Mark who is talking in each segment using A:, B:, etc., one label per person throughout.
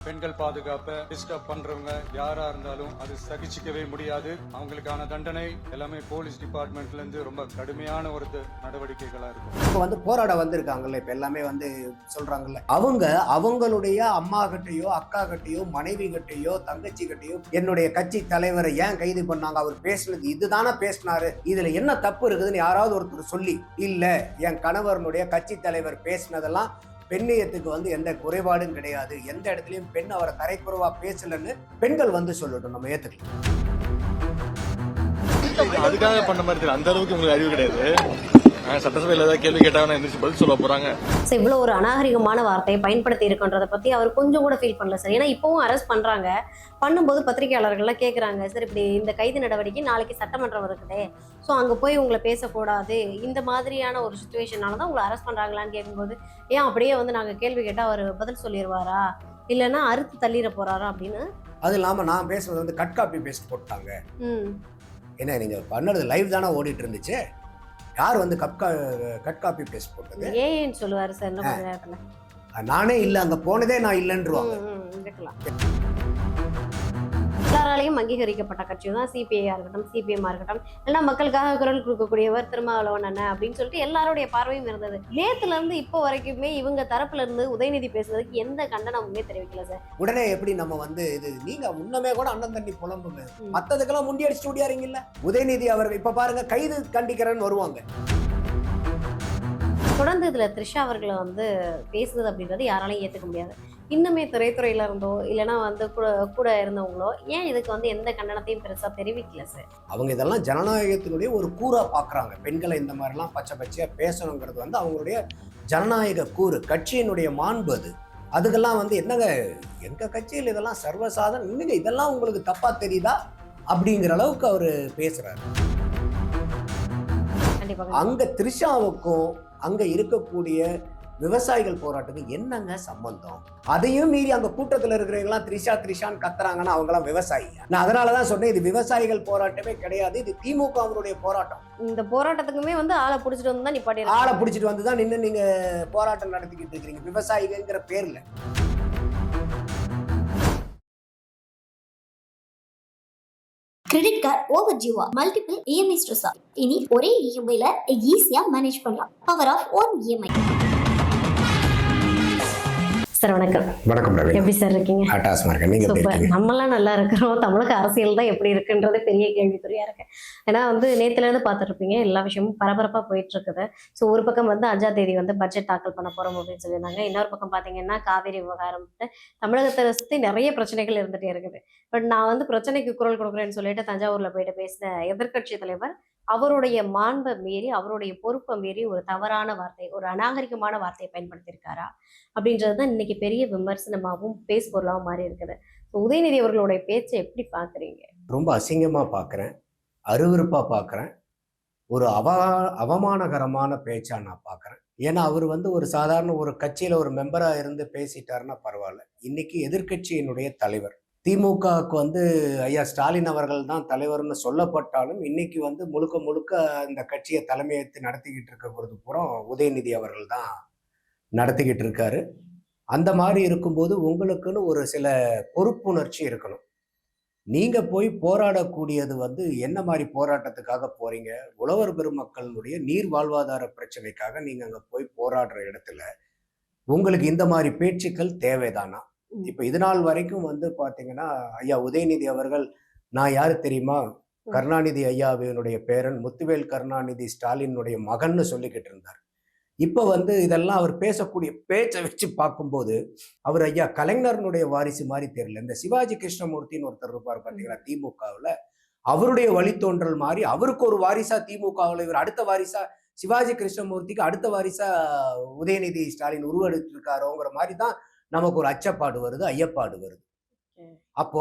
A: பெண்கள் பாதுகாப்பை டிஸ்டர்ப் பண்றவங்க யாரா இருந்தாலும் அது சகிச்சிக்கவே முடியாது. அவங்களுக்கான தண்டனை எல்லாமே போலீஸ் டிபார்ட்மெண்ட்ல இருந்து ரொம்ப கடுமையான ஒரு நடவடிக்கைகளா இருக்கும்.
B: இப்போ போராட வந்திருக்காங்கல்ல, இப்ப எல்லாமே சொல்றாங்கல்ல, அவங்களுடைய அம்மா கிட்டயோ அக்கா கிட்டயோ மனைவி கிட்டயோ தங்கச்சி கிட்டயோ என்னுடைய கட்சி தலைவரை ஏன் கைது பண்ணாங்க, அவர் பேசுனது இதுதானே பேசினாரு, இதுல என்ன தப்பு இருக்குதுன்னு யாராவது ஒருத்தர் சொல்லி, இல்ல என் கணவருடைய கட்சி தலைவர் பேசினதெல்லாம் பெண்ணியத்துக்கு எந்த குறைபாடும் கிடையாது, எந்த இடத்துலயும் பெண் அவரை தரைக்குறைவா பேசலன்னு பெண்கள் சொல்லட்டும், நம்ம ஏத்துக்கலாம்.
C: அதுக்காக பண்ண மாதிரி அந்த அளவுக்கு உங்களுக்கு அறிவு கிடையாது. சட்டசபையில் ஏதாவது கேள்வி கேட்டாங்கன்னா எந்திரிச்சு பதில் சொல்ல போறாங்க.
D: இவ்வளவு ஒரு அநாகரிகமான வார்த்தையை பயன்படுத்தி இருக்கின்றத பத்தி அவர் கொஞ்சம் கூட ஃபீல் பண்ணல சார். ஏன்னா இப்பவும் அரெஸ்ட் பண்றாங்க, பண்ணும்போது பத்திரிகையாளர்கள்லாம் கேட்குறாங்க, சார் இப்படி இந்த கைது நடவடிக்கை நாளைக்கு சட்டமன்றம் இருக்குதே, ஸோ அங்கே போய் உங்களை பேசக்கூடாது, இந்த மாதிரியான ஒரு சுச்சுவேஷனால தான் உங்களை அரெஸ்ட் பண்ணுறாங்களான்னு கேட்கும்போது, ஏன் அப்படியே நாங்கள் கேள்வி கேட்டால் அவர் பதில் சொல்லிடுவாரா, இல்லைன்னா அறுத்து தள்ளிட போறாரா அப்படின்னு.
B: அது இல்லாமல் நான் பேசுறது கட் காப்பி பேஸ்ட் போட்டாங்க. ஏன்னா நீங்கள் பண்ணது லைவ் தானே ஓடிட்டு இருந்துச்சு, யார் கட் காப்பி பேஸ்ட் போட்டது
D: ஏன்னு சொல்லுவாரு சார். இன்னும் கொஞ்ச நேரத்தில்
B: நானே இல்லை, அங்கே போனதே நான் இல்லைன்றுவாங்க.
D: எல்லாராலையும் அங்கீகரிக்கப்பட்ட கட்சியும் தான் சிபிஐயா இருக்கட்டும், சிபிஎம்மா இருக்கட்டும், எல்லாம் மக்களுக்காக குரல் கொடுக்கக்கூடியவர் திருமாவளவன் அண்ணன் அப்படின்னு சொல்லிட்டு எல்லாருடைய பார்வையும் இருந்தது. நேத்துல இருந்து இப்போ வரைக்குமே இவங்க தரப்புல இருந்து உதயநிதி பேசுறதுக்கு எந்த கண்டனமுமே தெரிவிக்கல சார்.
B: உடனே எப்படி நம்ம இது நீங்க முன்னமே கூட அண்ணன் தண்ணி புலம்புங்க, மத்ததுக்கெல்லாம் முண்டி அடிச்சுட்டு ஓடியாருங்கல்ல. உதயநிதி அவர்கள் இப்ப பாருங்க கைது கண்டிக்கிறேன்னு வருவாங்க.
D: தொடர்ந்து இதுல த்ரிஷா அவர்களை பேசுறது அப்படின்றது யாராலையும் ஏத்துக்க முடியாது. இன்னுமே திரைத்துறையில இருந்தோ இல்லைன்னா கூட இருந்தவங்களோ ஏன் இதுக்கு எந்த கண்டனத்தையும் பெருசா தெரிவிக்கல சார்.
B: அவங்க இதெல்லாம் ஜனநாயகத்தினுடைய ஒரு கூறா பாக்குறாங்க. பெண்களை இந்த மாதிரிலாம் பச்சை பச்சையா பேசணுங்கிறது அவங்களுடைய ஜனநாயக கூறு, கட்சியினுடைய மாண்பு. அதுக்கெல்லாம் என்னங்க எங்க கட்சியில் இதெல்லாம் சர்வசாதாரணம், இன்னைக்கு இதெல்லாம் உங்களுக்கு தப்பா தெரியுதா அப்படிங்கிற அளவுக்கு அவரு பேசுறாரு. அங்க த்ரிஷாவுக்கும் அங்க இருக்கக்கூடிய விவசாயிகள் போராட்டத்துக்கு என்னங்க சம்பந்தம்? அதையும் மீறி அங்க கூட்டத்தில் இருக்கிறவங்களாம் த்ரிஷா த்ரிஷான்னு கத்துறாங்கன்னா அவங்களாம் விவசாயி. நான் அதனாலதான் சொன்னேன், இது விவசாயிகள் போராட்டமே கிடையாது, இது திமுகவினுடைய போராட்டம்.
D: இந்த போராட்டத்துக்குமே ஆளை பிடிச்சிட்டு வந்து தான் நிப்பாட்டி,
B: ஆளை பிடிச்சிட்டு வந்து தான் நின்று நீங்க போராட்டம் நடத்திக்கிட்டு இருக்கிறீங்க விவசாயிகள்ங்கிற பேர்ல.
E: கிரெடிட் கார்டு ஓவர் ஜிவா மல்டிபிள் இஎம்ஐ ஸ்ட்ரெஸ்ஸா இனி ஒரே இஎம்ஐல ஈஸியா மேனேஜ் பண்ணலாம். Power of one EMI.
D: Sir வணக்கம்.
B: வணக்கம் ரவி,
D: எப்படி சார் இருக்கீங்க? நம்மளாம் நல்லா இருக்கிறோம். தமிழக அரசியல் தான் எப்படி இருக்குன்றது பெரிய கேள்விக்குறியா இருக்கு. ஏன்னா நேத்துல இருந்து பார்த்துட்டு இருப்பீங்க, எல்லா விஷயமும் பரபரப்பா போயிட்டு இருக்குது. ஸோ ஒரு பக்கம் 5ஆம் தேதி பட்ஜெட் தாக்கல் பண்ண போறோம் அப்படின்னு சொல்லியிருந்தாங்க. இன்னொரு பக்கம் பாத்தீங்கன்னா காவிரி விவகாரம் தமிழகத்தை சுற்றி நிறைய பிரச்சனைகள் இருந்துட்டே இருக்குது. பட் நான் பிரச்சனைக்கு குரல் கொடுக்குறேன்னு சொல்லிட்டு தஞ்சாவூர்ல போயிட்டு பேசின எதிர்கட்சி தலைவர் அவருடைய மாண்பை மீறி, அவருடைய பொறுப்பை மீறி ஒரு தவறான வார்த்தை, ஒரு அநாகரிகமான வார்த்தையை பயன்படுத்தியிருக்காரா அப்படின்றதுதான் இன்னைக்கு பெரிய விமர்சனமாகவும் பேசுபொருளாகவும் மாறி இருக்குது. உதயநிதி அவர்களுடைய பேச்சை எப்படி பாக்குறீங்க?
B: ரொம்ப அசிங்கமா பாக்குறேன், அருவருப்பா பாக்குறேன், ஒரு அவமானகரமான பேச்சா நான் பாக்குறேன். ஏன்னா அவர் ஒரு சாதாரண ஒரு கட்சியில ஒரு மெம்பரா இருந்து பேசிட்டாருன்னா பரவாயில்ல. இன்னைக்கு எதிர்கட்சியினுடைய தலைவர், திமுகவுக்கு ஐயா ஸ்டாலின் அவர்கள் தான் தலைவர்னு சொல்லப்பட்டாலும் இன்னைக்கு முழுக்க முழுக்க இந்த கட்சியை தலைமையேற்று நடத்திக்கிட்டு இருக்கிறது பூரா உதயநிதி அவர்கள் தான் நடத்திக்கிட்டு இருக்காரு. அந்த மாதிரி இருக்கும்போது உங்களுக்குன்னு ஒரு சில பொறுப்புணர்ச்சி இருக்கணும். நீங்க போய் போராடக்கூடியது என்ன மாதிரி போராட்டத்துக்காக போறீங்க? உழவர் பெருமக்களுடைய நீர் வாழ்வாதார பிரச்சனைக்காக நீங்க அங்க போய் போராடுற இடத்துல உங்களுக்கு இந்த மாதிரி பேச்சுக்கள் தேவைதானா? இப்ப இது நாள் வரைக்கும் பாத்தீங்கன்னா ஐயா உதயநிதி அவர்கள், நான் யாரு தெரியுமா, கருணாநிதி ஐயாவினுடைய பேரன் முத்துவேல் கருணாநிதி ஸ்டாலினுடைய மகன்னு சொல்லிக்கிட்டு இருந்தார். இப்ப இதெல்லாம் அவர் பேசக்கூடிய பேச்சை வச்சு பார்க்கும்போது அவர் ஐயா கலைஞரனுடைய வாரிசு மாதிரி தெரியல. இந்த சிவாஜி கிருஷ்ணமூர்த்தின்னு ஒருத்தர் இருப்பார் பாத்தீங்களா திமுகவுல, அவருடைய வழித்தோன்றல் மாதிரி அவருக்கு ஒரு வாரிசா திமுகவுல, இவர் அடுத்த வாரிசா சிவாஜி கிருஷ்ணமூர்த்திக்கு அடுத்த வாரிசா உதயநிதி ஸ்டாலின் உருவெடுத்து இருக்காரோங்கிற மாதிரி தான் நமக்கு ஒரு அச்சப்பாடு வருது, ஐயப்பாடு வருது. அப்போ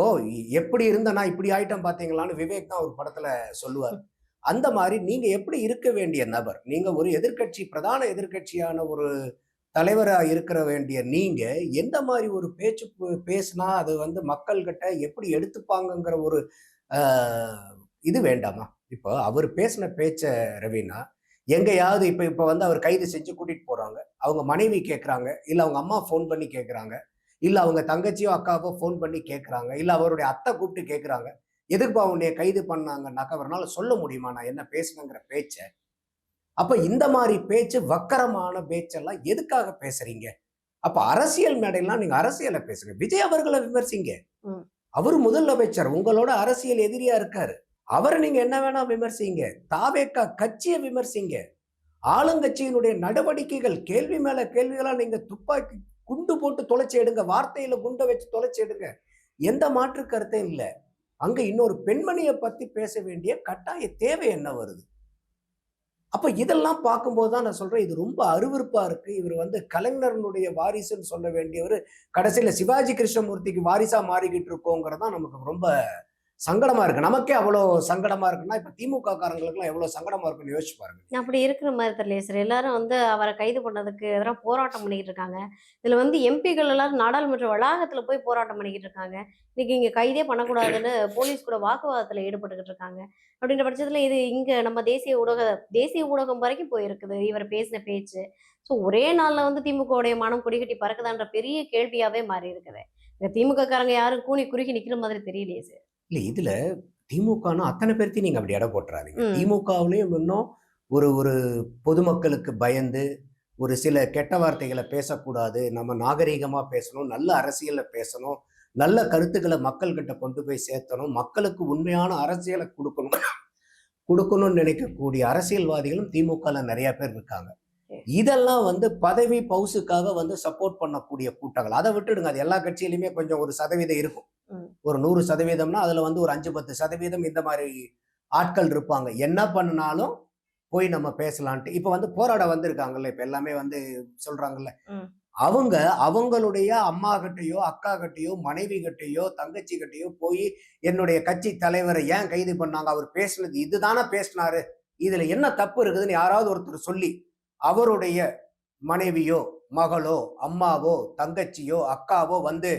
B: எப்படி இருந்தனா இப்படி ஆயிட்டம் பாத்தீங்களான்னு விவேக் தான் ஒரு படத்துல சொல்லுவார். அந்த மாதிரி நீங்க எப்படி இருக்க வேண்டிய நபர், நீங்க ஒரு எதிர்கட்சி, பிரதான எதிர்கட்சியான ஒரு தலைவரா இருக்கிற வேண்டிய நீங்க எந்த மாதிரி ஒரு பேச்சு பேசினா அது மக்கள்கிட்ட எப்படி எடுத்துப்பாங்கங்கிற ஒரு இது வேண்டாமா? இப்போ அவர் பேசின பேச்ச ரவினா எங்கேயாவது இப்ப அவர் கைது செஞ்சு கூட்டிட்டு போறாங்க, அவங்க மனைவி கேட்குறாங்க, இல்லை அவங்க அம்மா ஃபோன் பண்ணி கேட்குறாங்க, இல்லை அவங்க தங்கச்சியோ அக்காவோ ஃபோன் பண்ணி கேட்குறாங்க, இல்லை அவருடைய அத்தை கூப்பிட்டு கேட்குறாங்க, எதுக்குப்பா உன்னைய கைது பண்ணாங்கன்னாக்கா அவரால் சொல்ல முடியுமா நான் என்ன பேசுனேங்கிற பேச்சை? அப்ப இந்த மாதிரி பேச்சு, வக்கரமான பேச்செல்லாம் எதுக்காக பேசுறீங்க? அப்ப அரசியல் மேடையெல்லாம் நீங்க அரசியலை பேசுங்க. விஜய் அவர்களை விமர்சிங்க.
D: ம்.
B: அவரு முதலமைச்சர், உங்களோட அரசியல் எதிரியா இருக்காரு. அவரை நீங்க என்ன வேணா விமர்சிங்க. தாவேகா கட்சியை விமர்சிங்க. ஆளுங்கட்சியினுடைய நடவடிக்கைகள், கேள்வி மேல கேள்விகளா நீங்க துப்பாக்கி குண்டு போட்டு தொலைச்சி எடுங்க, வார்த்தையில குண்டை வச்சு தொலைச்சி எடுங்க. எந்த மாற்று கருத்தும் இல்ல. அங்க இன்னொரு பெண்மணியை பத்தி பேச வேண்டிய கட்டாய தேவை என்ன வருது? அப்ப இதெல்லாம் பார்க்கும்போது தான் நான் சொல்றேன், இது ரொம்ப அருவருப்பா இருக்கு. இவர் வந்து கலைஞரனுடைய வாரிசுன்னு சொல்ல வேண்டியவர் கடைசியில சிவாஜி கிருஷ்ணமூர்த்திக்கு வாரிசா மாறிக்கிட்டு இருக்கோங்கிறதான் நமக்கு ரொம்ப சங்கடமா இருக்கு. நமக்கே அவ்வளவு சங்கடமா இருக்குன்னா இப்ப திமுக காரங்களுக்குலாம் எவ்வளவு சங்கடமா இருக்குன்னு யோசிச்சு பாருங்க.
D: அப்படி இருக்கிற மாதிரி தெரியல சார். எல்லாரும் வந்து அவரை கைது பண்ணதுக்கு எதிராக போராட்டம் பண்ணிக்கிட்டு இருக்காங்க. இதுல வந்து எம்பிக்கள் எல்லாரும் நாடாளுமன்ற வளாகத்துல போய் போராட்டம் பண்ணிக்கிட்டு இருக்காங்க. இன்னைக்கு இங்க கைதே பண்ணக்கூடாதுன்னு போலீஸ் கூட வாக்குவாதத்துல ஈடுபட்டுக்கிட்டு இருக்காங்க. அப்படின்ற பட்சத்துல இது இங்க நம்ம தேசிய ஊடகம் வரைக்கும் போயிருக்குது இவர் பேசின பேச்சு. ஸோ ஒரே நாள்ல வந்து திமுகவுடைய மனம் கொடிகட்டி பறக்குதான்ற பெரிய கேள்வியாவே மாறி இருக்குது. இந்த திமுக காரங்க யாரும் கூனி குறுகி நிக்கிற மாதிரி தெரியலையே சார்.
B: இல்ல இதுல திமுகனா அத்தனை பேர்த்தையும் நீங்க அப்படி இடம் போட்டுறாதீங்க.
D: ம்.
B: திமுகவுலயும் இன்னும் ஒரு ஒரு பொதுமக்களுக்கு பயந்து ஒரு சில கெட்ட வார்த்தைகளை பேசக்கூடாது, நம்ம நாகரீகமா பேசணும், நல்ல அரசியலை பேசணும், நல்ல கருத்துக்களை மக்கள்கிட்ட கொண்டு போய் சேர்த்தணும், மக்களுக்கு உண்மையான அரசியலை கொடுக்கணும்னு நினைக்கக்கூடிய அரசியல்வாதிகளும் திமுகல நிறைய பேர் இருக்காங்க. இதெல்லாம் வந்து பதவி பவுசுக்காக வந்து சப்போர்ட் பண்ணக்கூடிய கூட்டங்கள். அதை விட்டுடுங்க, அது எல்லா கட்சியிலுமே கொஞ்சம் ஒரு சதவீதம் இருக்கும்.
D: ம்.
B: ஒரு 100%னா அதுல வந்து ஒரு 5-10% இந்த மாதிரி ஆட்கள் இருப்பாங்க. என்ன பண்ணினாலும் போய் நம்ம பேசலான்ட்டு இப்ப வந்து போராட வந்திருக்காங்கல்ல, இப்ப எல்லாமே வந்து சொல்றாங்கல்ல,
D: ம்.
B: அவங்க அவங்களுடைய அம்மா கிட்டயோ அக்கா கிட்டயோ மனைவி கிட்டயோ தங்கச்சி கிட்டயோ போய் என்னுடைய கட்சி தலைவரை ஏன் கைது பண்ணாங்க, அவர் பேசுனது இதுதானே பேசினாரு, இதுல என்ன தப்பு இருக்குதுன்னு யாராவது ஒருத்தர் சொல்லி அவருடைய மனைவியோ மகளோ அம்மாவோ தங்கச்சியோ அக்காவோ வந்து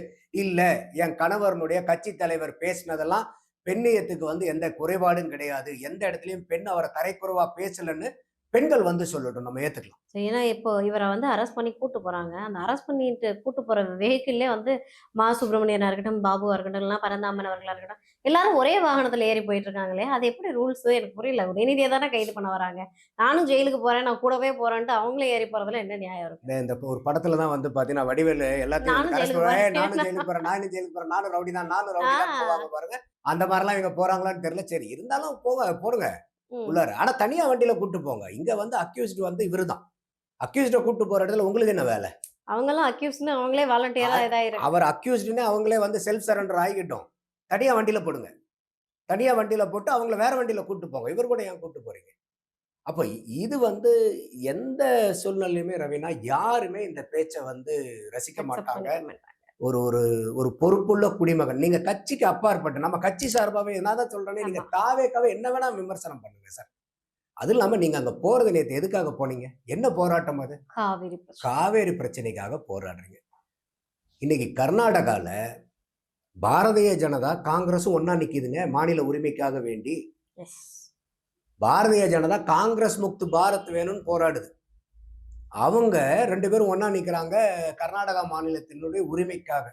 B: இல்ல என் கணவரனுடைய கட்சி தலைவர் பேசினதெல்லாம் பெண்ணியத்துக்கு வந்து எந்த குறைபாடும் கிடையாது, எந்த இடத்துலயும் பெண் அவரை தரைக்குறைவா பேசலன்னு பெண்கள் வந்து சொல்லட்டும், நம்ம ஏத்துக்கலாம்.
D: ஸோ ஏன்னா இப்போ இவரை வந்து அரெஸ்ட் பண்ணி கூட்டு போறாங்க. அந்த அரெஸ்ட் பண்ணிட்டு கூட்டு போற வெஹிக்கிள்லே வந்து மா சுப்பிரமணியனா இருக்கட்டும், பாபுவா இருக்கட்டும், இல்லைன்னா பரந்தாமன் அவர்களா இருக்கட்டும், எல்லாரும் ஒரே வாகனத்துல ஏறி போயிட்டு இருக்காங்களே, அது எப்படி ரூல்ஸ் எனக்கு புரியல. உதயநிதியை தானே கைது பண்ண வராங்க. நானும் ஜெயிலுக்கு போறேன், நான் கூடவே போறேன்ட்டு அவங்களே ஏறி போறதுல என்ன நியாயம் இருக்கு?
B: இந்த ஒரு படத்துல தான் வந்து பாத்தீங்கன்னா வடிவேலு எல்லாத்தையும்
D: நானும்
B: கரெக்ட்
D: ஜெயிலுக்கு போறேன்.
B: நானும் ஜெயிலுக்கு போறேன், நானும் ஜெயிலுக்கு போறேன், நானும் ரவுடி தான், நானும் ரவுடி தான் போவாங்க பாருங்க. அந்த மாதிரிலாம் இவங்க போறாங்களான்னு தெரியல. சரி இருந்தாலும் போடுங்க
D: ம்.
B: உள்ளாரு. ஆனா தனியா வண்டியில கூட்டு போங்க. இங்க வந்து அக்யூஸ்ட் வந்து இவருதான். அக்யூஸ்ட கூட்டு போற இடத்துல உங்களுக்கு என்ன வேலை?
D: அவங்கெல்லாம் அக்யூஸ்னு அவங்களே வாலண்டியரா இதாயிருக்கு.
B: அவர் அக்யூஸ்டுன்னு அவங்களே வந்து செல்ஃப் சரண்டர் ஆகிக்கிட்டோம். தனியா வண்டியில போடுங்க. தனியா வண்டியில போட்டு அவங்கள வேற வண்டியில கூட்டு போங்க. இவர் கூட ஏன் கூட்டு போறீங்க? அப்ப இது வந்து எந்த சூழ்நிலையுமே ரவினா யாருமே இந்த பேச்சை வந்து ரசிக்க
D: அக்செப்ட்
B: மாட்டாங்க.
D: பண்ணிக்க மாட்டாங்க.
B: ஒரு ஒரு ஒரு பொறுப்புள்ள குடிமகன். நீங்க கட்சிக்கு அப்பாற்பட்டு நம்ம கட்சி சார்பாவே என்னதான் சொல்றேன்னு நீங்க
D: ஆமா.
B: தாவேக்காவே என்ன வேணா விமர்சனம் பண்ணுங்க சார். அது இல்லாம நீங்க அங்க போறது நேத்து எதுக்காக போனீங்க? என்ன போராட்டம் அது?
D: காவிரி பிரச்சனை.
B: காவேரி பிரச்சனைக்காக போராடுறீங்க. இன்னைக்கு கர்நாடகால பாரதிய ஜனதா காங்கிரஸும் ஒண்ணா நிக்குதுங்க மாநில உரிமைக்காக வேண்டி.
D: எஸ்.
B: பாரதிய ஜனதா காங்கிரஸ் முக்து பாரத் வேணும்னு போராடுது. அவங்க 2 பேரும் ஒண்ணா நிக்கிறாங்க கர்நாடகா மாநிலத்தினுடைய உரிமைக்காக.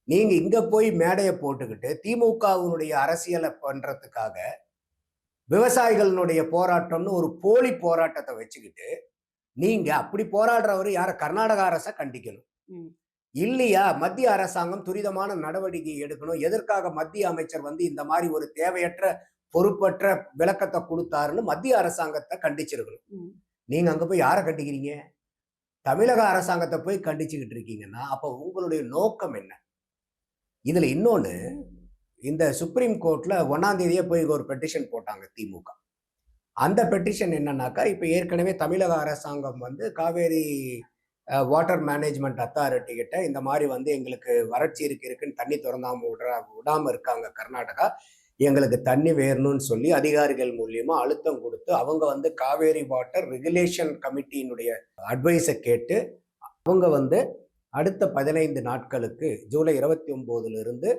B: நீங்க இங்க போய் மேடையை போட்டுக்கிட்டு திமுகவினுடைய அரசியலை பண்றதுக்காக விவசாயிகளுடைய போராட்டம்னு ஒரு போலி போராட்டத்தை வச்சுக்கிட்டு நீங்க அப்படி போராடுறவரு யார கர்நாடக அரசை கண்டிக்கணும்.
D: ம்.
B: இல்லையா மத்திய அரசாங்கம் துரிதமான நடவடிக்கை எடுக்கணும். எதற்காக மத்திய அமைச்சர் வந்து இந்த மாதிரி ஒரு தேவையற்ற பொறுப்பற்ற விளக்கத்தை கொடுத்தாருன்னு மத்திய அரசாங்கத்தை கண்டிச்சிருக்கணும்.
D: ம்.
B: நீங்க அங்க போய் யாரை கண்டிக்கிறீங்க? தமிழக அரசாங்கத்தை போய் கண்டிச்சுக்கிட்டு இருக்கீங்கன்னா அப்ப உங்களுடைய நோக்கம் என்ன? இதுல இன்னொன்னு, இந்த சுப்ரீம் கோர்ட்ல 1ஆம் தேதியே போய் ஒரு பெட்டிஷன் போட்டாங்க திமுக. அந்த பெட்டிஷன் என்னன்னாக்கா இப்ப ஏற்கனவே தமிழக அரசாங்கம் வந்து காவேரி வாட்டர் மேனேஜ்மெண்ட் அத்தாரிட்டி கிட்ட இந்த மாதிரி வந்து எங்களுக்கு வறட்சி இருக்குன்னு தண்ணி திறந்தாம விடாம இருக்காங்க கர்நாடகா, எங்களுக்கு தண்ணி வேணும்னு சொல்லி அதிகாரிகள் மூலியமா அழுத்தம் கொடுத்து அவங்க வந்து காவேரி வாட்டர் ரெகுலேஷன் கமிட்டியினுடைய அட்வைஸை கேட்டு அவங்க வந்து அடுத்த 15 நாட்களுக்கு ஜூலை 29 இருந்து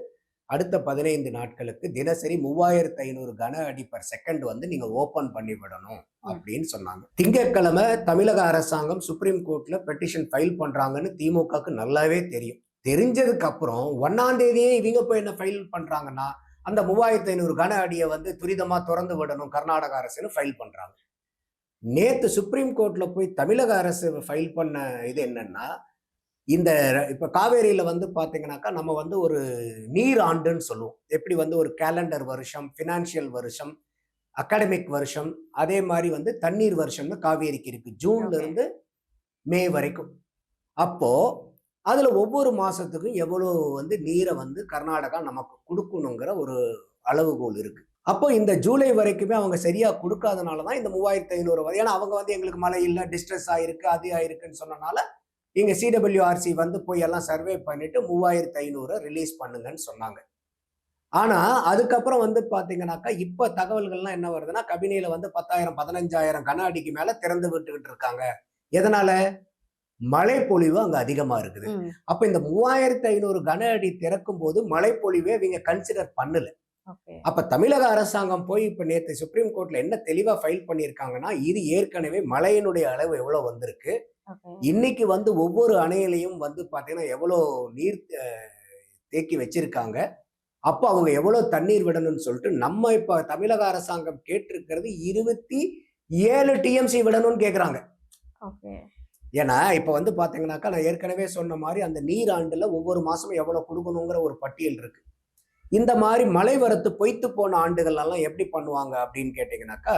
B: அடுத்த 15 நாட்களுக்கு தினசரி 3500 கன அடி பர் செகண்ட் வந்து நீங்க ஓபன் பண்ணி விடணும் அப்படின்னு சொன்னாங்க. திங்கட்கிழமை தமிழக அரசாங்கம் சுப்ரீம் கோர்ட்ல பெட்டிஷன் ஃபைல் பண்றாங்கன்னு திமுகக்கு நல்லாவே தெரியும். தெரிஞ்சதுக்கு அப்புறம் 1ஆம் தேதியே இவங்க போய் என்ன ஃபைல் பண்றாங்கன்னா, அந்த 3500 கன அடியை வந்து துரிதமா திறந்து விடணும் கர்நாடக அரசுன்னு ஃபைல் பண்றாங்க. நேத்து சுப்ரீம் கோர்ட்ல போய் தமிழக அரசு ஃபைல் பண்ண இது என்னன்னா, இந்த இப்ப காவேரியில வந்து பாத்தீங்கன்னாக்கா, நம்ம வந்து ஒரு நீர் ஆண்டுன்னு சொல்லுவோம். எப்படி வந்து ஒரு கேலண்டர் வருஷம், ஃபினான்ஷியல் வருஷம், அகாடமிக் வருஷம், அதே மாதிரி வந்து தண்ணீர் வருஷம்னு காவேரிக்கு இருக்கு. ஜூன்ல
D: ஓகே.
B: இருந்து மே வரைக்கும். அப்போ அதுல ஒவ்வொரு மாசத்துக்கும் எவ்வளவு வந்து நீரை வந்து கர்நாடகா நமக்கு கொடுக்கணுங்கிற ஒரு அளவுகோல் இருக்கு. அப்போ இந்த ஜூலை வரைக்குமே அவங்க சரியா கொடுக்காதனால தான் இந்த 3500 வரை. ஏன்னா அவங்க வந்து எங்களுக்கு மழை இல்லை, டிஸ்ட்ரெஸ் ஆயிருக்கு, அது ஆயிருக்குன்னு சொன்னனால இங்க சிடபிள்யூஆர்சி வந்து போய் எல்லாம் சர்வே பண்ணிட்டு 3500 ரிலீஸ் பண்ணுங்கன்னு சொன்னாங்க. ஆனா அதுக்கப்புறம் வந்து பாத்தீங்கன்னாக்கா இப்ப தகவல்கள்லாம் என்ன வருதுன்னா, கபினியில வந்து 10,000 15,000 கன அடிக்கு மேல திறந்து விட்டுக்கிட்டு இருக்காங்க. எதனால? மழை பொழிவு அங்க அதிகமா இருக்குது.
D: ம்.
B: அப்ப இந்த 3500 கன அடி திறக்கும் போது மழை பொழிவே இவங்க கன்சிடர் பண்ணல.
D: ஓகே.
B: அப்ப தமிழக அரசாங்கம் போய் இப்ப நேத்து சுப்ரீம் கோர்ட்ல என்ன தெளிவா ஃபைல் பண்ணியிருக்காங்கன்னா, இது ஏற்கனவே மழையினுடைய அளவு எவ்வளவு வந்திருக்கு,
D: ஓகே.
B: இன்னைக்கு வந்து ஒவ்வொரு அணையிலையும் வந்து பாத்தீங்கன்னா எவ்வளவு நீர் தேக்கி வச்சிருக்காங்க, அப்போ அவங்க எவ்வளவு தண்ணீர் விடணும்னு சொல்லிட்டு நம்ம இப்ப தமிழக அரசாங்கம் கேட்டிருக்கிறது 27 டிஎம்சி விடணும்னு கேக்குறாங்க.
D: ஓகே.
B: ஏன்னா இப்ப வந்து பாத்தீங்கன்னாக்கா, நான் ஏற்கனவே சொன்ன மாதிரி அந்த நீர் ஆண்டுல ஒவ்வொரு மாசமும் எவ்வளவு கொடுக்கணுங்கிற ஒரு பட்டியல் இருக்கு. இந்த மாதிரி மழை வரத்து பொய்த்து போன ஆண்டுகள் எல்லாம் எப்படி பண்ணுவாங்க அப்படின்னு கேட்டீங்கன்னாக்கா,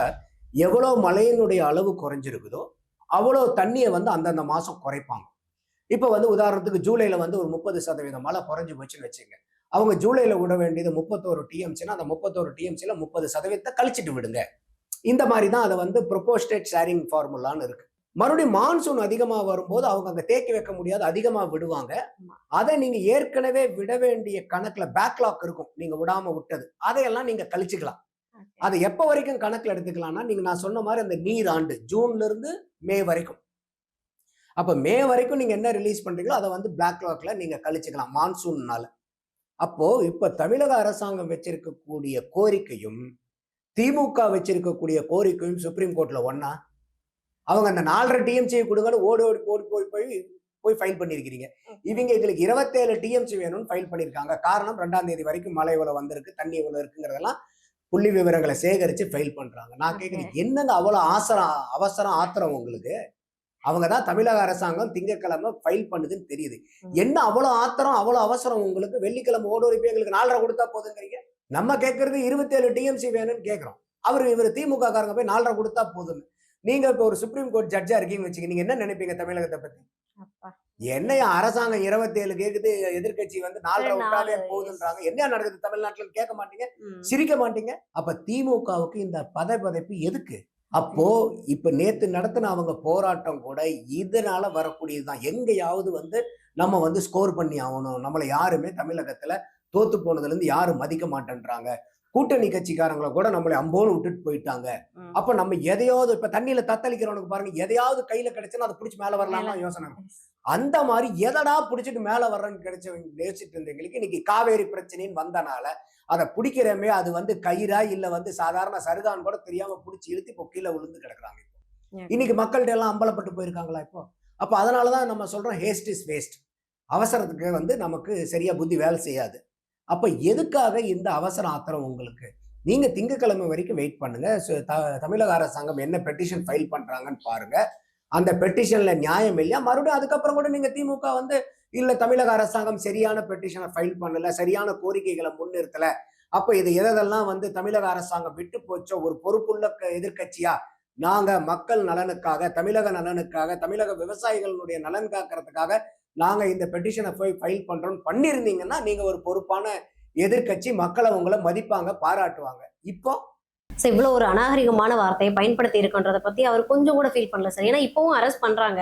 B: எவ்வளவு மழையினுடைய அளவு குறைஞ்சிருக்குதோ அவ்வளவு தண்ணியை வந்து அந்தந்த மாசம் குறைப்பாங்க. இப்ப வந்து உதாரணத்துக்கு ஜூலைல வந்து ஒரு 30% மழை குறைஞ்சு போச்சுன்னு வச்சுங்க. அவங்க ஜூலைல விட வேண்டியது 31 டிஎம்சினா அந்த 31 டிஎம்சில 30% கழிச்சிட்டு விடுங்க. இந்த மாதிரி தான் அதை வந்து ப்ரொபோஸ்டேட் ஷேரிங் ஃபார்முலான்னு இருக்கு. மறுபடியும் மான்சூன் அதிகமா வரும்போது அவங்க அங்க தேக்கி வைக்க முடியாது, அதிகமா விடுவாங்க. அதை நீங்க ஏற்கனவே விட வேண்டிய கணக்குல பேக்லாக் இருக்கும், நீங்க விடாம விட்டது, அதையெல்லாம் நீங்க கழிச்சுக்கலாம். அதை எப்ப வரைக்கும் கணக்குல எடுத்துக்கலாம்னா, நீங்க நான் சொன்ன மாதிரி அந்த நீர் ஆண்டு ஜூன்ல இருந்து மே வரைக்கும். அப்ப மே வரைக்கும் நீங்க என்ன ரிலீஸ் பண்றீங்களோ அதை வந்து பேக்லாக்ல நீங்க கழிச்சுக்கலாம் மான்சூன்னால. அப்போ இப்ப தமிழக அரசாங்கம் வச்சிருக்கக்கூடிய கோரிக்கையும் திமுக வச்சிருக்கக்கூடிய கோரிக்கையும் சுப்ரீம் கோர்ட்ல ஒண்ணா? அவங்க அந்த 4.5 டிஎம்சி கொடுங்கன்னு ஓடி ஓடி ஓடி போய் போய் போய் ஃபைல் பண்ணிருக்கீங்க. இவங்க எங்களுக்கு 27 டிஎம்சி வேணும்னு ஃபைல் பண்ணிருக்காங்க. காரணம் 2ஆம் தேதி வரைக்கும் மழை இவ்வளவு வந்திருக்கு, தண்ணி இவ்வளவு இருக்குங்கிறதெல்லாம் புள்ளி விவரங்களை சேகரிச்சு ஃபைல் பண்றாங்க. நான் கேட்கிறேன், என்னங்க அவ்வளவு அவசரம் ஆத்திரம் உங்களுக்கு? அவங்கதான் தமிழக அரசாங்கம் திங்கட்கிழமை ஃபைல் பண்ணுதுன்னு தெரியுது. என்ன அவ்வளவு ஆத்திரம், அவ்வளவு அவசரம் உங்களுக்கு? வெள்ளிக்கிழமை ஓடோடி போய் எங்களுக்கு 4.5 கொடுத்தா போதுங்கிறீங்க. நம்ம கேட்கறது 27 டிஎம்சி வேணும்னு கேட்கிறோம். இவர் திமுக காரங்க போய் 4.5 கொடுத்தா போதுன்னு. நீங்க இப்ப ஒரு சுப்ரீம் கோர்ட் ஜட்ஜா இருக்கீங்கன்னு வச்சுக்க, நீங்க என்ன நினைப்பீங்க தமிழகத்தை பத்தி? என்னையா அரசாங்கம் 27 கேக்குது, எதிர்கட்சி வந்து 4.5 விட்டாலே போதுன்றாங்க, என்ன நடக்குது தமிழ்நாட்டுல கேட்க மாட்டீங்க, சிரிக்க மாட்டீங்க. அப்ப திமுகவுக்கு இந்த பதைப்பு எதுக்கு? அப்போ இப்ப நேத்து நடத்தின அவங்க போராட்டம் கூட இதனால வரக்கூடியதுதான். எங்கேயாவது வந்து நம்ம வந்து ஸ்கோர் பண்ணி ஆகணும், நம்மளை யாருமே தமிழகத்துல தோத்து போனதுல இருந்து யாரும் மதிக்க மாட்டேன்றாங்க, கூட்டணி கட்சிக்காரங்களை கூட நம்மளை அம்போன்னு விட்டுட்டு போயிட்டாங்க. அப்ப நம்ம எதையாவது இப்ப தண்ணியில தத்தளிக்கிறவனுக்கு பாருங்க, எதையாவது கையில கிடைச்சுன்னா அதை பிடிச்சி மேல வரலாம்னா யோசனை. அந்த மாதிரி எதடா பிடிச்சிட்டு மேல வர்றன்னு கிடைச்சவங்க யோசிச்சுட்டு இருந்தவங்களுக்கு இன்னைக்கு காவேரி பிரச்சனைன்னு வந்தனால அதை பிடிக்கிறமே, அது வந்து கயிறா இல்ல வந்து சாதாரண சருகான் கூட தெரியாம பிடிச்சி இழுத்து இப்போ கீழே விழுந்து கிடக்குறாங்க. இன்னைக்கு மக்கள்கிட்ட எல்லாம் அம்பலப்பட்டு போயிருக்காங்களா இப்போ? அப்ப அதனாலதான் நம்ம சொல்றோம், ஹேஸ்ட் இஸ் வேஸ்ட். அவசரத்துக்கு வந்து நமக்கு சரியா புத்தி வேலை செய்யாது. அப்ப எதுக்காக இந்த அவசர ஆத்திரம் உங்களுக்கு? நீங்க திங்கட்கிழமை வரைக்கும் வெயிட் பண்ணுங்க. தமிழக அரசாங்கம் என்ன பெட்டிஷன் ஃபைல் பண்றாங்கன்னு பாருங்க. அந்த பெட்டிஷன்ல நியாயம் இல்லையா, மறுபடியும் அதுக்கப்புறம் கூட நீங்க திமுக வந்து இல்ல தமிழக அரசாங்கம் சரியான பெட்டிஷனை ஃபைல் பண்ணல, சரியான கோரிக்கைகளை முன்னிறுத்தல, அப்ப இது எதெல்லாம் வந்து தமிழக அரசாங்கம் விட்டு போச்சோ, ஒரு பொறுப்புள்ள எதிர்கட்சியா நாங்க மக்கள் நலனுக்காக, தமிழக நலனுக்காக, தமிழக விவசாயிகளுடைய நலன் காக்கிறதுக்காக நாங்க இந்த பெட்டிஷனை போய் ஃபைல் பண்றோம் பண்ணிருந்தீங்கன்னா, நீங்க ஒரு பொறுப்பான எதிர்கட்சி, மக்களை உங்களை மதிப்பாங்க, பாராட்டுவாங்க. இப்போ
D: சார் இவ்வளோ ஒரு அநாகரிகமான வார்த்தையை பயன்படுத்தி இருக்குன்றதை பற்றி அவர் கொஞ்சம் கூட ஃபீல் பண்ணல சார். ஏன்னா இப்போவும் அரெஸ்ட் பண்ணுறாங்க,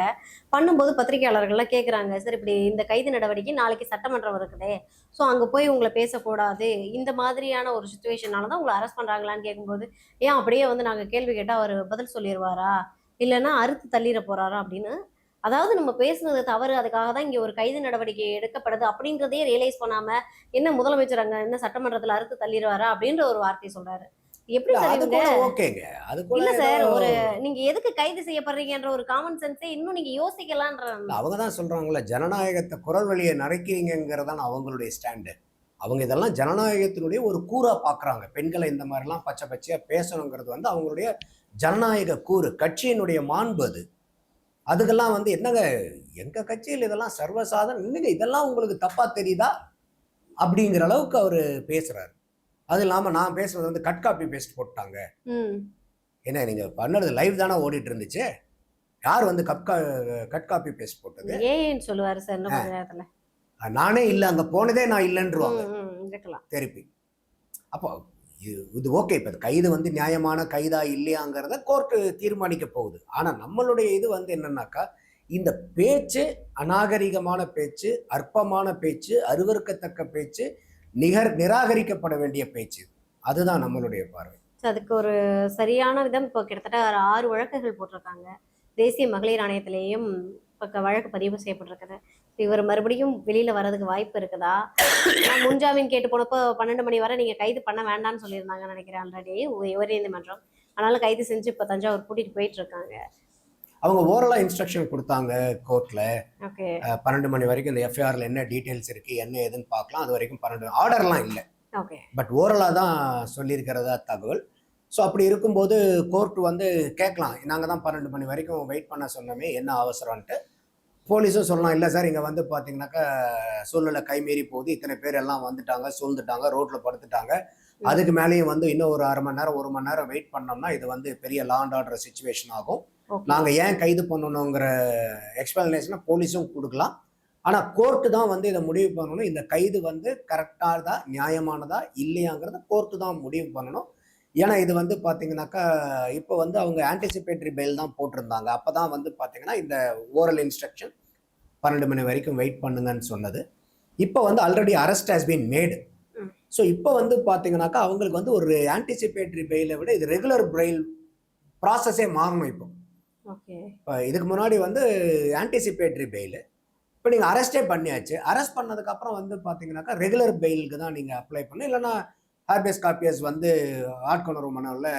D: பண்ணும்போது பத்திரிகையாளர்கள்லாம் கேட்குறாங்க, சார் இப்படி இந்த கைது நடவடிக்கை நாளைக்கு சட்டமன்றம் இருக்குதே, ஸோ அங்கே போய் உங்களை பேசக்கூடாது, இந்த மாதிரியான ஒரு சுச்சுவேஷனால தான் உங்களை அரெஸ்ட் பண்ணுறாங்களான்னு கேட்கும்போது, ஏன் அப்படியே வந்து நாங்கள் கேள்வி கேட்டால் அவர் பதில் சொல்லிடுவாரா, இல்லைன்னா அறுத்து தள்ளிட போகிறாரா அப்படின்னு. அதாவது நம்ம பேசுனது தவறு, அதுக்காக தான் இங்கே ஒரு கைது நடவடிக்கை எடுக்கப்படுது அப்படின்றதே ரியலைஸ் பண்ணாமல், என்ன முதலமைச்சர் அங்கே என்ன சட்டமன்றத்தில் அறுத்து தள்ளிடுவாரா அப்படின்ற ஒரு வார்த்தையை சொல்கிறாரு. எப்படி சார்
B: அது
D: இவங்க
B: கூட ஓகேங்க. அது கூட
D: இல்ல சார்
B: ஏதோ
D: ஒரு நீங்க எதுக்கு கைது செய்யப்படுறீங்கன்ற ஒரு காமன் சென்ஸே இன்னும் நீங்க யோசிக்கலான்ற
B: அவங்க தான் சொல்றாங்கல்ல, ஜனநாயகத்தை குரல் வழியை நரைக்கிறீங்கிறதான் அவங்களுடைய ஸ்டாண்டு. அவங்க இதெல்லாம் ஜனநாயகத்தினுடைய ஒரு கூறா பார்க்குறாங்க. பெண்களை இந்த மாதிரிலாம் பச்சை பச்சையா பேசணுங்கிறது வந்து அவங்களுடைய ஜனநாயக கூறு, கட்சியினுடைய மாண்பு அது. அதுக்கெல்லாம் வந்து என்னங்க, எங்க கட்சியில் இதெல்லாம் சர்வசாதாரணம், என்னங்க இதெல்லாம் உங்களுக்கு தப்பா தெரியுதா அப்படிங்கிற அளவுக்கு அவர் பேசுறாரு. அது இல்லாம நான் பேசுறது வந்து கட் காப்பி பேஸ்ட் போட்டாங்க.
D: ம்
B: ஏன்னா நீங்க பண்ணது லைவ் தானே ஓடிட்டு இருந்துச்சு. யார் வந்து கட் காப்பி பேஸ்ட் போட்டது?
D: ஏன்னு சொல்லுவாரு சார் இன்னும் கொஞ்ச நேரத்துல.
B: நானே இல்லை, அங்க போனதே நான் இல்லைன்றுவாங்க
D: இருக்கலாம்.
B: திருப்பி. அப்போ இது ஓகே. இப்போ கைது வந்து நியாயமான கைதா இல்லையாங்கிறத கோர்ட்டு தீர்மானிக்க போகுது. ஆனா நம்மளுடைய இது வந்து என்னன்னாக்கா, இந்த பேச்சு அநாகரிகமான பேச்சு, அற்பமான பேச்சு, அருவருக்கத்தக்க பேச்சு, நிராகரிக்கப்பட வேண்டிய பேச்சு. அதுதான் நம்மளுடைய பார்வை.
D: அதுக்கு ஒரு சரியான விதம் இப்போ கிட்டத்தட்ட ஒரு 6 வழக்குகள் போட்டிருக்காங்க. தேசிய மகளிர் ஆணையத்திலேயும் இப்போ வழக்கு பதிவு செய்யப்பட்டிருக்குது. இவர் மறுபடியும் வெளியில வர்றதுக்கு வாய்ப்பு இருக்குதா? முன்ஜாமீன் கேட்டு போனப்போ 12 மணி வரை நீங்க கைது பண்ண வேண்டாம்னு சொல்லியிருந்தாங்கன்னு நினைக்கிறேன் ஆல்ரெடி உயர்நீதிமன்றம். ஆனாலும் கைது செஞ்சு இப்போ தஞ்சாவூர் கூட்டிட்டு போயிட்டு இருக்காங்க.
B: அவங்க ஓரலா இன்ஸ்ட்ரக்ஷன் கொடுத்தாங்க கோர்ட்ல.
D: ஓகே
B: 12 மணி வரைக்கும் இந்த எஃப்ஐஆர்ல என்ன டீடைல்ஸ் இருக்கு, என்ன ஏதுன்னு பார்க்கலாம். அது வரைக்கும் 12 ஆர்டர்லாம் இல்லை.
D: ஓகே
B: பட் ஓரலா தான் சொல்லியிருக்கிறதா தகவல். ஸோ அப்படி இருக்கும்போது கோர்ட் வந்து கேட்கலாம், நாங்கள் தான் 12 மணி வரைக்கும் வெயிட் பண்ண சொன்னோமே, என்ன அவசரம்ன்ட்டு. போலீஸும் சொல்லலாம், இல்லை சார் இங்கே வந்து பார்த்தீங்கன்னாக்கா சூழ்நிலை கைமீறி போகுது, இத்தனை பேர் எல்லாம் வந்துட்டாங்க, சூழ்ந்துட்டாங்க, ரோட்டில் படுத்துட்டாங்க, அதுக்கு மேலேயும் வந்து இன்னும் ஒரு 1/2 மணி நேரம் 1 மணி நேரம் வெயிட் பண்ணோம்னா இது வந்து பெரிய லா அண்ட் ஆர்டர் சுச்சுவேஷன் ஆகும், நாங்கள் ஏன் கைது பண்ணணுங்கிற எக்ஸ்பிளனேஷனை போலீஸும் கொடுக்கலாம். ஆனால் கோர்ட்டு தான் வந்து இதை முடிவு பண்ணணும். இந்த கைது வந்து கரெக்டானதா நியாயமானதா இல்லையாங்கிறத கோர்ட்டு தான் முடிவு பண்ணணும். ஏன்னா இது வந்து பார்த்தீங்கன்னாக்கா இப்போ வந்து அவங்க ஆன்டிசிபேட்டரி பெயில் தான் போட்டிருந்தாங்க. அப்போ தான் வந்து பார்த்தீங்கன்னா இந்த ஓரல் இன்ஸ்ட்ரக்ஷன் 12 மணி வரைக்கும் வெயிட் பண்ணுங்கன்னு சொன்னது. இப்போ வந்து already arrest has been made. So இப்போ வந்து பார்த்தீங்கன்னாக்கா அவங்களுக்கு வந்து ஒரு ஆன்டிசிபேட்டரி பெயிலை விட இது ரெகுலர் பெயில் ப்ராசஸே மாறணும். இப்போ இதுக்கு முன்னாடி வந்து ஆன்டிசிபேட்டரி பெயில், இப்போ நீங்கள் அரெஸ்டே பண்ணியாச்சு. அரெஸ்ட் பண்ணதுக்கப்புறம் வந்து பார்த்தீங்கன்னாக்கா ரெகுலர் பெயிலுக்கு தான் நீங்கள் அப்ளை பண்ணணும். இல்லைன்னா ஹார்பேஸ் காப்பியர்ஸ் வந்து ஆட்கொணர்வு மனுவில்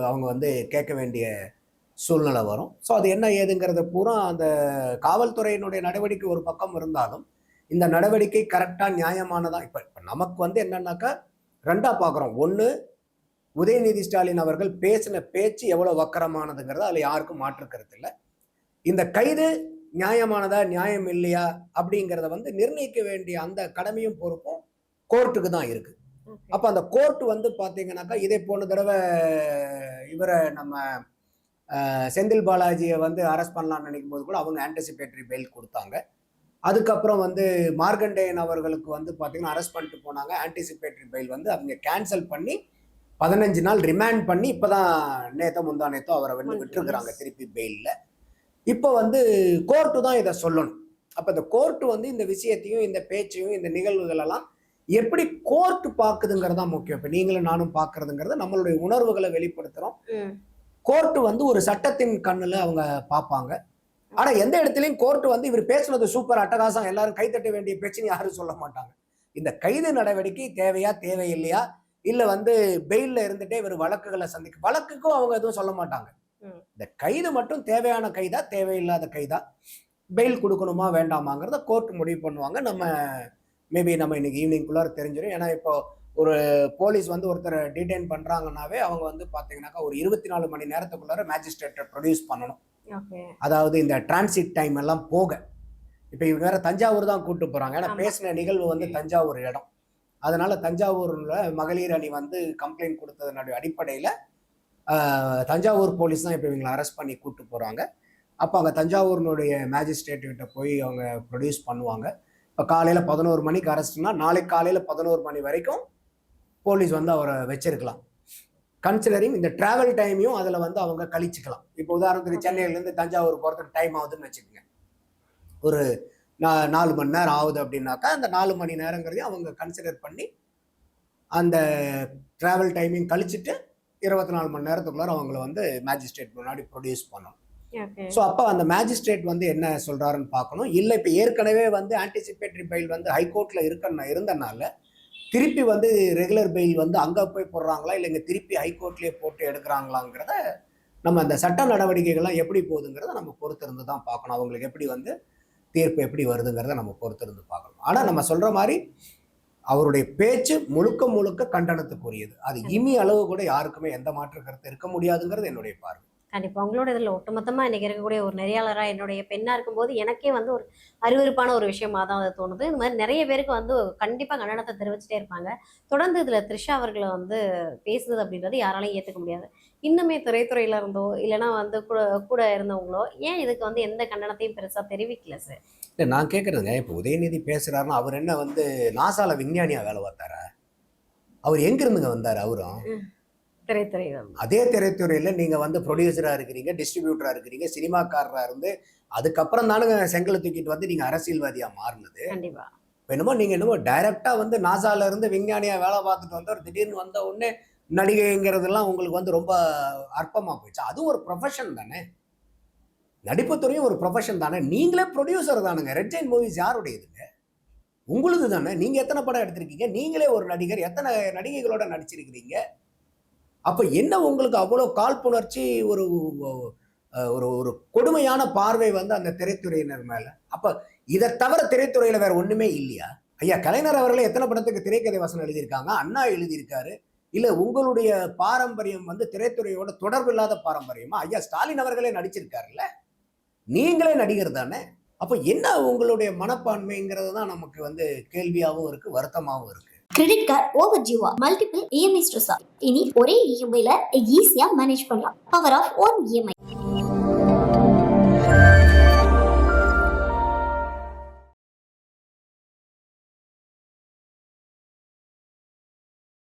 B: அவங்க வந்து கேட்க வேண்டிய சூழ்நிலை வரும். ஸோ அது என்ன ஏதுங்கிறத பூரா அந்த காவல்துறையினுடைய நடவடிக்கை ஒரு பக்கம் இருந்தாலும் இந்த நடவடிக்கை கரெக்டாக நியாயமானதான். இப்போ நமக்கு வந்து என்னன்னாக்கா ரெண்டாக பார்க்குறோம். ஒன்று, உதயநிதி ஸ்டாலின் அவர்கள் பேசின பேச்சு எவ்வளோ வக்கரமானதுங்கிறது அதில் யாருக்கும் மாற்று கருத்து இல்லை. இந்த கைது நியாயமானதா நியாயம் இல்லையா அப்படிங்கிறத வந்து நிர்ணயிக்க வேண்டிய அந்த கடமையும் பொறுப்பும் கோர்ட்டுக்கு தான் இருக்கு. அப்போ அந்த கோர்ட் வந்து பார்த்தீங்கன்னாக்கா இதே போன தடவை இவரை நம்ம செந்தில் பாலாஜியை வந்து அரெஸ்ட் பண்ணலாம்னு நினைக்கும் போது கூட அவங்க ஆன்டிசிபேட்டரி பெயில் கொடுத்தாங்க. அதுக்கப்புறம் வந்து மார்கண்டேயன் அவர்களுக்கு வந்து பார்த்தீங்கன்னா அரெஸ்ட் பண்ணிட்டு போனாங்க. ஆன்டிசிபேட்டரி பெயில் வந்து அவங்க கேன்சல் பண்ணி 15 நாள் ரிமாண்ட் பண்ணி இப்போதான் முந்தானேத்தோ அவரை வந்து விட்டுருக்குறாங்க திருப்பி பெயிலில். இப்போ வந்து கோர்ட்டு தான் இதை சொல்லணும். அப்போ இந்த கோர்ட்டு வந்து இந்த விஷயத்தையும் இந்த பேச்சையும் இந்த நிகழ்வுகளெல்லாம் எப்படி கோர்ட்டு பார்க்குதுங்கிறதா முக்கியம். இப்போ நீங்களும் நானும் பார்க்கறதுங்கிறது நம்மளுடைய உணர்வுகளை வெளிப்படுத்துகிறோம். கோர்ட்டு வந்து ஒரு சட்டத்தின் கண்ணில் அவங்க பார்ப்பாங்க. ஆனால் எந்த இடத்துலையும் கோர்ட்டு வந்து இவர் பேசுனது சூப்பர் அட்டகாசம் எல்லாரும் கைத்தட்ட வேண்டிய பேச்சுன்னு யாரும் சொல்ல மாட்டாங்க. இந்த கைது நடவடிக்கை தேவையா தேவையில்லையா, இல்லை வந்து பெயிலில் இருந்துட்டே இவர் வழக்குகளை வழக்குக்கும் அவங்க எதுவும் சொல்ல மாட்டாங்க. இந்த கைது மட்டும் தேவையான கைதா தேவையில்லாத கைதா, பெயில் கொடுக்கணுமா வேண்டாமாங்கிறத கோர்ட் முடிவு பண்ணுவாங்க. நம்ம மேபி நம்ம இன்னைக்கு ஈவினிங்குள்ளார தெரிஞ்சிடும். ஏன்னா இப்போ ஒரு போலீஸ் வந்து ஒருத்தரை டீடைன் பண்ணுறாங்கன்னாவே அவங்க வந்து பார்த்தீங்கன்னாக்கா ஒரு 24 மணி நேரத்துக்குள்ளார மேஜிஸ்ட்ரேட்டை ப்ரொடியூஸ் பண்ணணும். அதாவது இந்த டிரான்சிட் டைம் எல்லாம் போக. இப்போ இவங்க வேற தஞ்சாவூர் தான் கூப்பிட்டு போகிறாங்க. ஏன்னா பேசின நிகழ்வு வந்து தஞ்சாவூர் இடம். அதனால தஞ்சாவூர்ல மகளிர் அணி வந்து கம்ப்ளைண்ட் கொடுத்ததனுடைய அடிப்படையில் தஞ்சாவூர் போலீஸ் தான் இப்போ இவங்களை அரெஸ்ட் பண்ணி கூப்பிட்டு போகிறாங்க. அப்போ அங்கே தஞ்சாவூரினுடைய மேஜிஸ்ட்ரேட்டுக்கிட்ட போய் அவங்க ப்ரொடியூஸ் பண்ணுவாங்க. இப்போ காலையில் 11 மணிக்கு அரெஸ்ட்னா நாளைக்கு காலையில் 11 மணி வரைக்கும் போலீஸ் வந்து அவரை வச்சிருக்கலாம். கன்சிடரிங் இந்த டிராவல் டைமையும் அதில் வந்து அவங்க கழிச்சுக்கலாம். இப்போ உதாரணத்துக்கு சென்னையிலேருந்து தஞ்சாவூர் போகிறதுக்கு டைம் ஆகுதுன்னு வச்சுக்கோங்க, ஒரு 4 மணி நேரம் ஆகுது அப்படின்னாக்கா அந்த 4 மணி நேரங்கிறதையும் அவங்க கன்சிடர் பண்ணி அந்த டிராவல் டைமிங் கழிச்சுட்டு 24 மணி நேரத்துக்குள்ளார அவங்கள வந்து மேஜிஸ்ட்ரேட் முன்னாடி ப்ரொடியூஸ் பண்ணணும். ஸோ அப்போ அந்த மேஜிஸ்ட்ரேட் வந்து என்ன சொல்றாருன்னு பார்க்கணும். இல்லை இப்போ ஏற்கனவே வந்து ஆன்டிசிபேட்டரி பெயில் வந்து ஹைகோர்ட்ல இருந்தனால திருப்பி வந்து ரெகுலர் பெயில் வந்து அங்கே போய் போடுறாங்களா இல்லை இங்கே திருப்பி ஹைகோர்ட்லேயே போட்டு எடுக்கிறாங்களாங்கிறத நம்ம அந்த சட்ட நடவடிக்கைகள்லாம் எப்படி போகுதுங்கிறத நம்ம பொறுத்திருந்து தான் பார்க்கணும். அவங்களுக்கு எப்படி வந்து தீர்ப்பு எப்படி வருதுங்கிறத நம்ம பொறுத்திருந்து பார்க்கணும். ஆனால் நம்ம சொல்கிற மாதிரி அவருடைய பேச்சு முழுக்க முழுக்க கண்டனத்துக்குரியது. அது இமி அளவு கூட யாருக்குமே எந்த மாற்று கருத்து இருக்க முடியாதுங்கிறது என்னுடைய பார்வை.
D: கண்டிப்பா உங்களோட இதில் ஒட்டுமொத்தமாக இன்னைக்கு இருக்கக்கூடிய ஒரு நெறியாளராக என்னுடைய பெண்ணாக இருக்கும்போது எனக்கே வந்து ஒரு அருவருப்பான ஒரு விஷயமா தான் அது தோணுது. இந்த மாதிரி நிறைய பேருக்கு வந்து கண்டிப்பாக கண்டனத்தை தெரிவிச்சுட்டே இருப்பாங்க. தொடர்ந்து இதில் த்ரிஷா அவர்களை வந்து பேசுறது அப்படின்றது யாராலையும் ஏற்றுக்க முடியாது. இன்னுமே திரைத்துறையில இருந்தோ இல்லைன்னா வந்து கூட கூட இருந்தவங்களோ ஏன் இதுக்கு வந்து எந்த கண்டனத்தையும் பெருசாக தெரிவிக்கல சார்?
B: இல்லை நான் கேட்குறேங்க, இப்போ உதயநிதி பேசுகிறாருன்னா அவர் என்ன வந்து நாசால விஞ்ஞானியாக வேலை பார்த்தாரா? அவர் எங்கிருந்துங்க வந்தார்? அவரும்
D: திரைத்துறை
B: அதே திரைத்துறையில் நீங்கள் வந்து ப்ரொடியூசராக இருக்கிறீங்க, டிஸ்ட்ரிபியூட்டராக இருக்கிறீங்க, சினிமாக்காரராக இருந்து அதுக்கப்புறம் தானுங்க செங்கலை தூக்கிட்டு வந்து நீங்கள் அரசியல்வாதியாக மாறினது.
D: கண்டிப்பா
B: இப்போ என்னமோ டைரெக்டாக வந்து நாசால இருந்து விஞ்ஞானியாக வேலை பார்த்துட்டு வந்தவர் திடீர்னு வந்த உடனே நடிகைங்கிறதெல்லாம் உங்களுக்கு வந்து ரொம்ப அற்பமாக போயிடுச்சு. அதுவும் ஒரு ப்ரொஃபஷன் தானே, நடிப்புத்துறையும் ஒரு ப்ரொஃபஷன் தானே. நீங்களே ப்ரொடியூசர் தானுங்க. ரெட் ஜெயின் மூவிஸ் யாருடையதுங்க? உங்களுது தானே. நீங்கள் எத்தனை படம் எடுத்திருக்கீங்க? நீங்களே ஒரு நடிகர், எத்தனை நடிகைகளோட நடிச்சிருக்கிறீங்க? அப்போ என்ன உங்களுக்கு அவ்வளோ காழ்ப்புணர்ச்சி, ஒரு ஒரு ஒரு கொடுமையான பார்வை வந்து அந்த திரைத்துறையினர் மேலே? அப்போ இதை தவிர திரைத்துறையில் வேற ஒன்றுமே இல்லையா? ஐயா கலைஞர் அவர்களே எத்தனை படத்துக்கு திரைக்கதை வசனம் எழுதியிருக்காங்க? அண்ணா எழுதியிருக்காரு. இல்லை உங்களுடைய பாரம்பரியம் வந்து திரைத்துறையோட தொடர்பு இல்லாத பாரம்பரியமா? ஐயா ஸ்டாலின் அவர்களே நடிச்சிருக்காருல்ல. நீங்களே நடிகர் தானே. அப்போ என்ன உங்களுடைய மனப்பான்மைங்கிறது தான் நமக்கு வந்து கேள்வியாகவும் இருக்கு, வருத்தமாகவும் இருக்கு.
E: கிரெடிட் கார்டு ஓவர் டியூவா, மல்டிபிள் இஎம்ஐ ஸ்ட்ரெஸ்ஸா? இனி ஒரே இஎம்ஐல ஈஸியா மேனேஜ் பண்ணலாம். Power of one EMI.